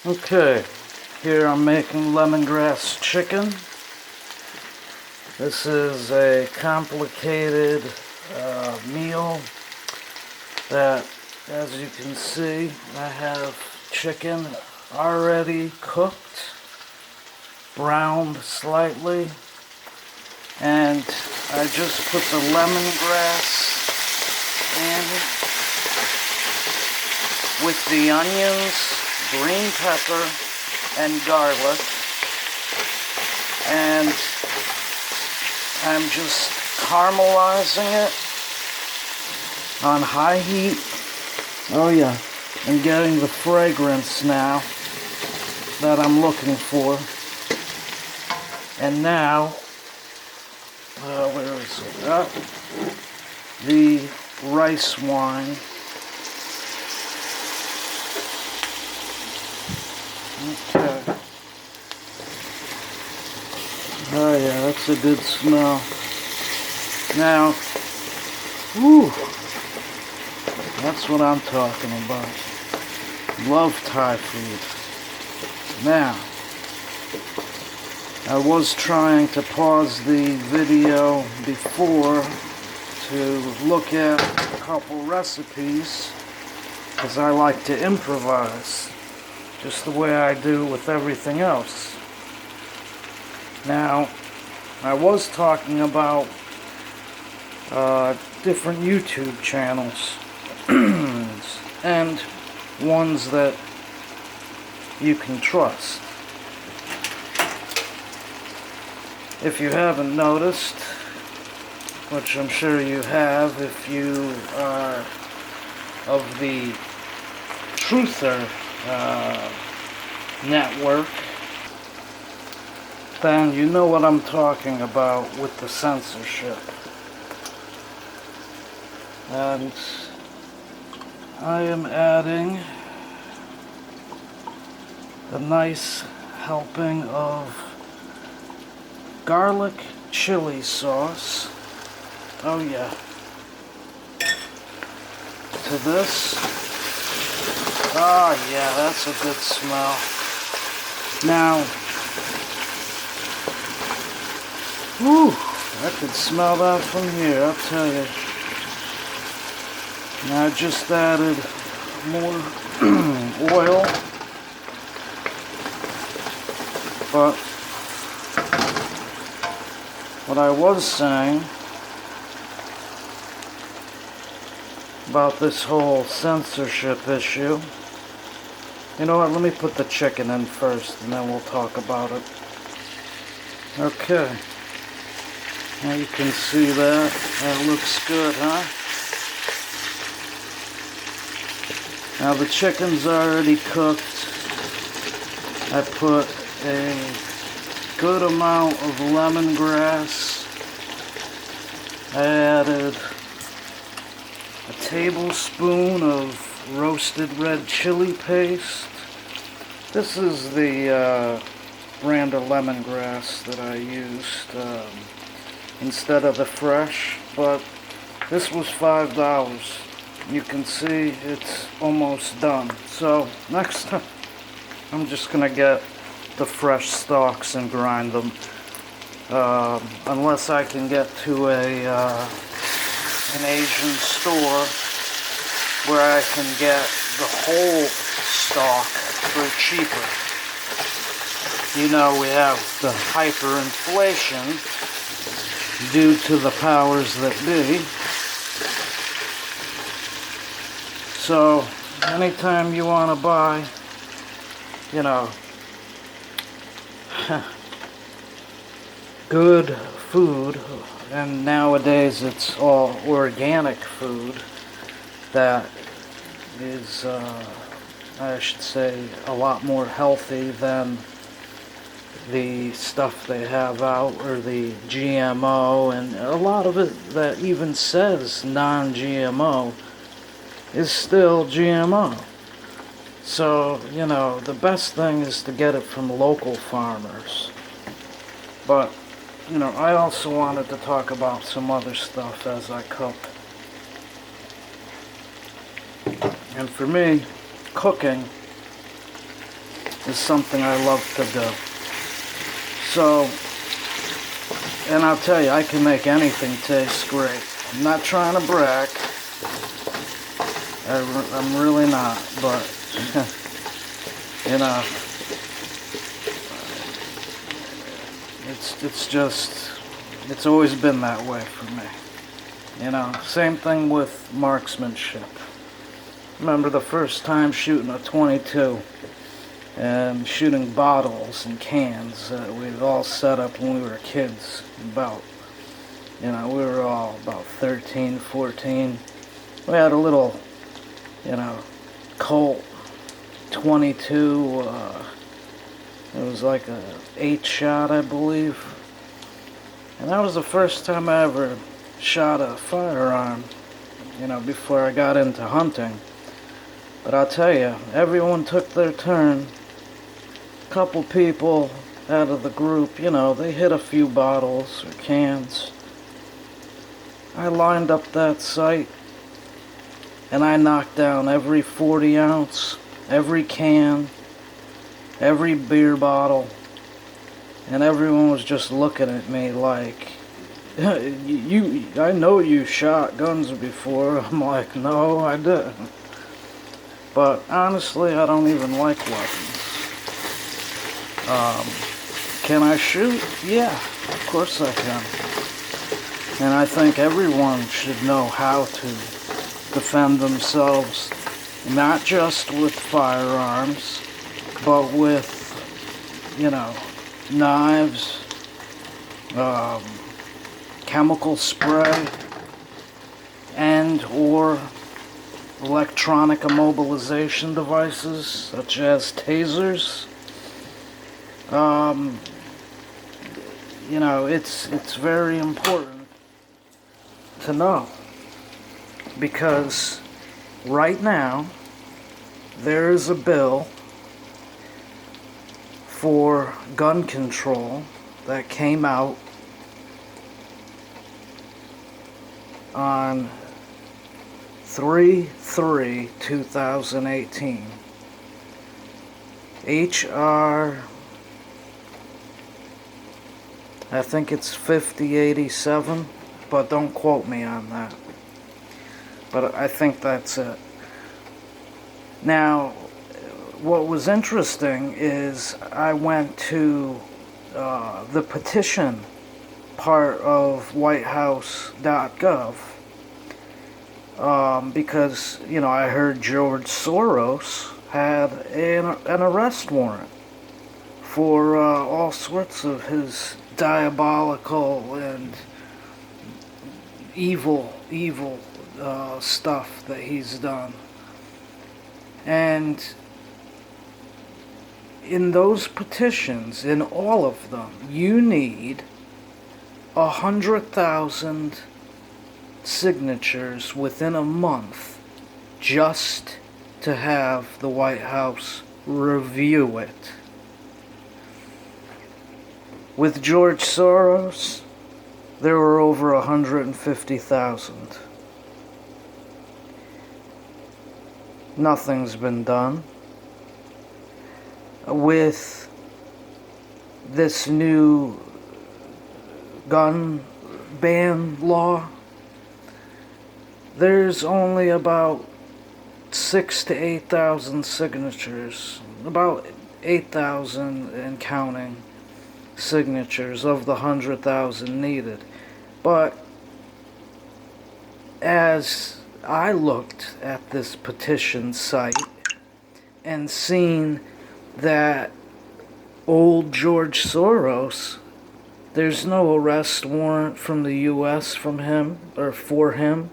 Okay, here I'm making lemongrass chicken. This is a complicated meal that, as you can see, I have chicken already cooked, browned slightly, and I just put the lemongrass in with the onions, green pepper, and garlic, and I'm just caramelizing it on high heat. Oh yeah, and getting the fragrance now that I'm looking for. And now, where is it? The rice wine. Okay. Oh yeah, that's a good smell. Now, whew, that's what I'm talking about. Love Thai food. Now, I was trying to pause the video before to look at a couple recipes, because I like to improvise, just the way I do with everything else. Now, I was talking about different YouTube channels and ones that you can trust. If you haven't noticed, which I'm sure you have if you are of the Truther network, then you know what I'm talking about with the censorship. And I am adding a nice helping of garlic chili sauce. Oh yeah. To this. Oh yeah, that's a good smell. Now, whew, I could smell that from here, I'll tell you. Now I just added more oil, but what I was saying about this whole censorship issue, you know what, let me put the chicken in first and then we'll talk about it. Okay, now you can see that. That looks good, huh? Now the chicken's already cooked. I put a good amount of lemongrass. I added a tablespoon of roasted red chili paste. This is the brand of lemongrass that I used instead of the fresh, but this was $5. You can see it's almost done. So next time I'm just gonna get the fresh stalks and grind them, unless I can get to an Asian store where I can get the whole stalk for cheaper. You know, we have the hyperinflation due to the powers that be. So, anytime you want to buy, you know, good food, and nowadays it's all organic food that is, I should say, a lot more healthy than the stuff they have out, or the GMO, and a lot of it that even says non-GMO is still GMO. So, you know, the best thing is to get it from local farmers. But, you know, I also wanted to talk about some other stuff as I cook. And for me, cooking is something I love to do. So, and I'll tell you, I can make anything taste great. I'm not trying to brag. I'm really not, but, you know, it's just, it's always been that way for me. You know, same thing with marksmanship. Remember the first time shooting a .22 and shooting bottles and cans that we'd all set up when we were kids. We were all about 13, 14. We had a little, Colt .22. It was like a 8-shot, I believe. And that was the first time I ever shot a firearm, before I got into hunting. But I'll tell you, everyone took their turn. A couple people out of the group, they hit a few bottles or cans. I lined up that sight and I knocked down every 40 ounce, every can, every beer bottle, and everyone was just looking at me like, I know you shot guns before. I'm like, no, I didn't. But honestly, I don't even like weapons. Can I shoot? Yeah, of course I can. And I think everyone should know how to defend themselves, not just with firearms, but with, knives, chemical spray, and or electronic immobilization devices such as tasers. It's very important to know, because right now there is a bill for gun control that came out on 3/3/2018. HR, I think it's 5087, but don't quote me on that. But I think that's it. Now, what was interesting is I went to the petition part of whitehouse.gov, because, I heard George Soros had an arrest warrant for all sorts of his diabolical and evil stuff that he's done. And in those petitions, in all of them, you need 100,000 signatures within a month just to have the White House review it. With George Soros, there were over 150,000. Nothing's been done. With this new gun ban law, there's only about 6,000 to 8,000 signatures, about 8,000 and counting signatures of the 100,000 needed. But as I looked at this petition site and seen that old George Soros, there's no arrest warrant from the U.S. from him or for him.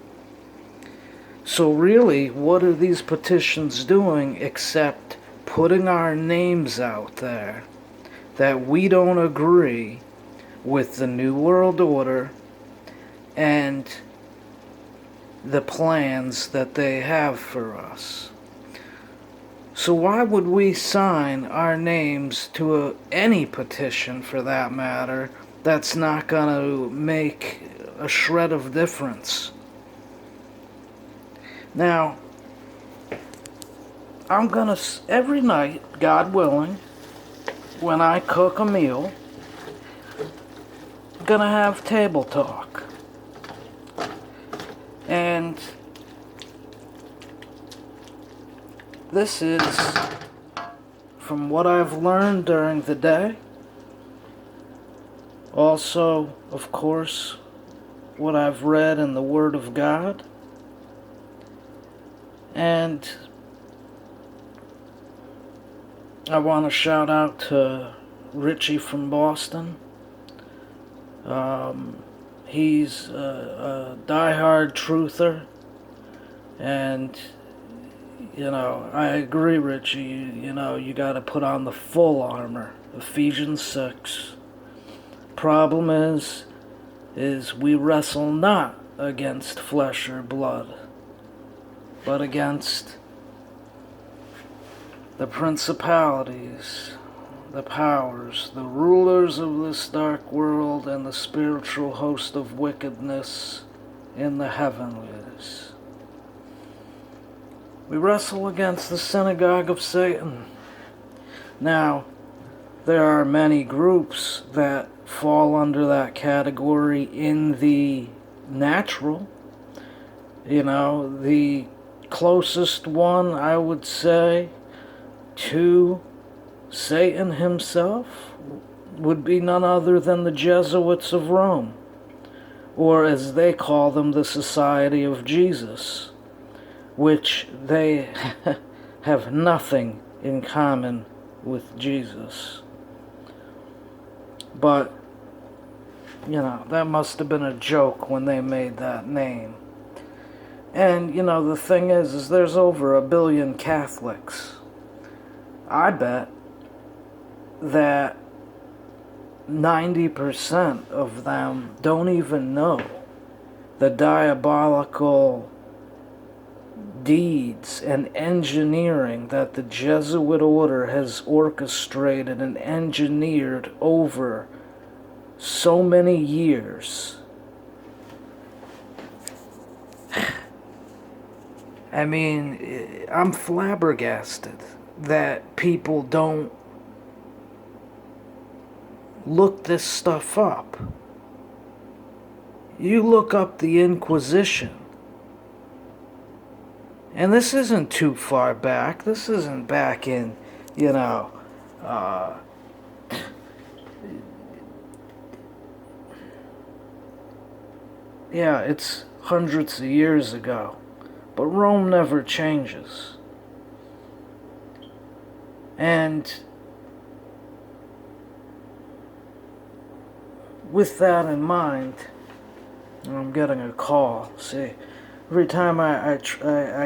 So really, what are these petitions doing except putting our names out there that we don't agree with the New World Order and the plans that they have for us? So why would we sign our names to any petition, for that matter, that's not going to make a shred of difference? Now, I'm gonna, every night, God willing, when I cook a meal, I'm gonna have table talk. And this is from what I've learned during the day. Also, of course, what I've read in the Word of God. And I want to shout out to Richie from Boston. He's a diehard truther. And, I agree, Richie. You got to put on the full armor. Ephesians 6. Problem is we wrestle not against flesh or blood, but against the principalities, the powers, the rulers of this dark world, and the spiritual host of wickedness in the heavenlies. We wrestle against the synagogue of Satan. Now, there are many groups that fall under that category in the natural. The closest one, I would say, to Satan himself would be none other than the Jesuits of Rome, or as they call them, the Society of Jesus, which they have nothing in common with Jesus. But, that must have been a joke when they made that name. And, the thing is there's over 1 billion Catholics. I bet that 90% of them don't even know the diabolical deeds and engineering that the Jesuit order has orchestrated and engineered over so many years. I mean, I'm flabbergasted that people don't look this stuff up. You look up the Inquisition, and this isn't too far back. This isn't back in, it's hundreds of years ago. But Rome never changes. And with that in mind, I'm getting a call. See, every time I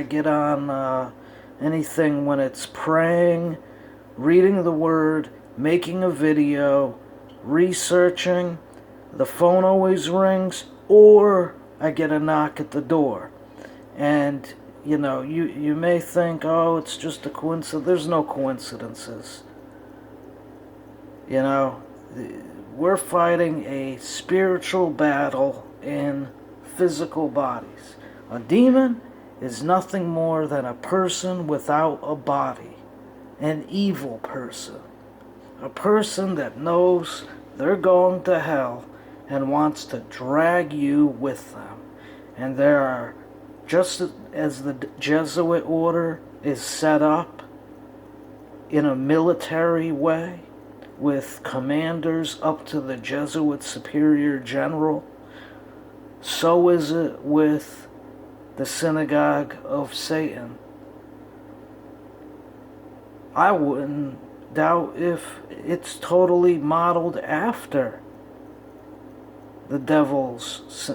get on anything, when it's praying, reading the Word, making a video, researching, the phone always rings, or I get a knock at the door. And, you may think, oh, it's just a coincidence. There's no coincidences. We're fighting a spiritual battle in physical bodies. A demon is nothing more than a person without a body. An evil person. A person that knows they're going to hell and wants to drag you with them. And there are, just as the Jesuit order is set up in a military way, with commanders up to the Jesuit superior general, so is it with the synagogue of Satan. I wouldn't doubt if it's totally modeled after the devil's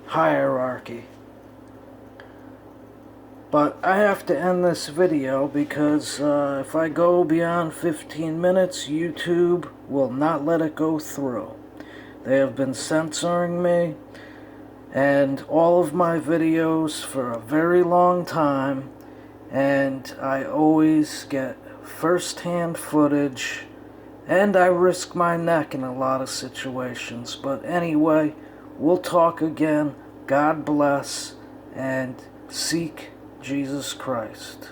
hierarchy. But I have to end this video because if I go beyond 15 minutes, YouTube will not let it go through. They have been censoring me and all of my videos for a very long time, and I always get first-hand footage, and I risk my neck in a lot of situations. But anyway, we'll talk again. God bless, and seek Jesus Christ.